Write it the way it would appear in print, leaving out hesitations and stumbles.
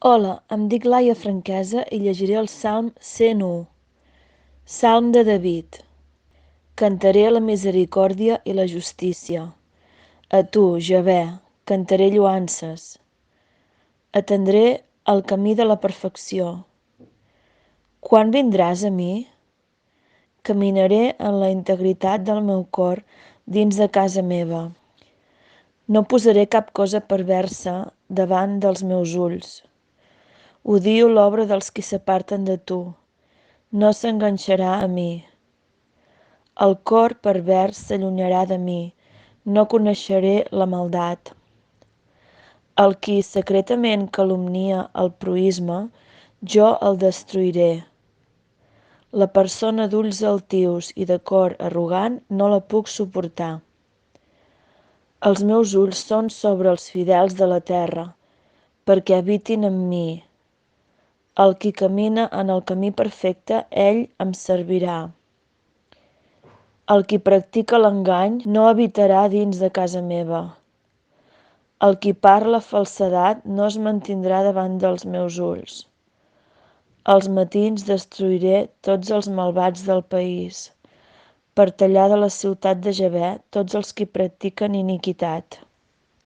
Hola, em dic Laia Franquesa i llegiré el Salm 101. Salm de David. Cantaré la misericòrdia i la justícia. A tu, Javé, cantaré lloances. Atendré el camí de la perfecció. Quan vindràs a mi? Caminaré en la integritat del meu cor dins de casa meva. No posaré cap cosa perversa davant dels meus ulls. Odio l'obra dels qui s'aparten de tu. No s'enganxarà a mi. El cor pervers s'allunyarà de mi, no coneixeré la maldat. El qui secretament calumnia el proïsme, jo el destruiré. La persona d'ulls altius i de cor arrogant no la puc suportar. Els meus ulls són sobre els fidels de la terra, perquè habitin amb mi. El qui camina en el camí perfecte, ell em servirà. El qui practica l'engany no habitarà dins de casa meva. El qui parla falsedat no es mantindrà davant dels meus ulls. Als matins destruiré tots els malvats del país, per tallar de la ciutat de Javé tots els qui practiquen iniquitat.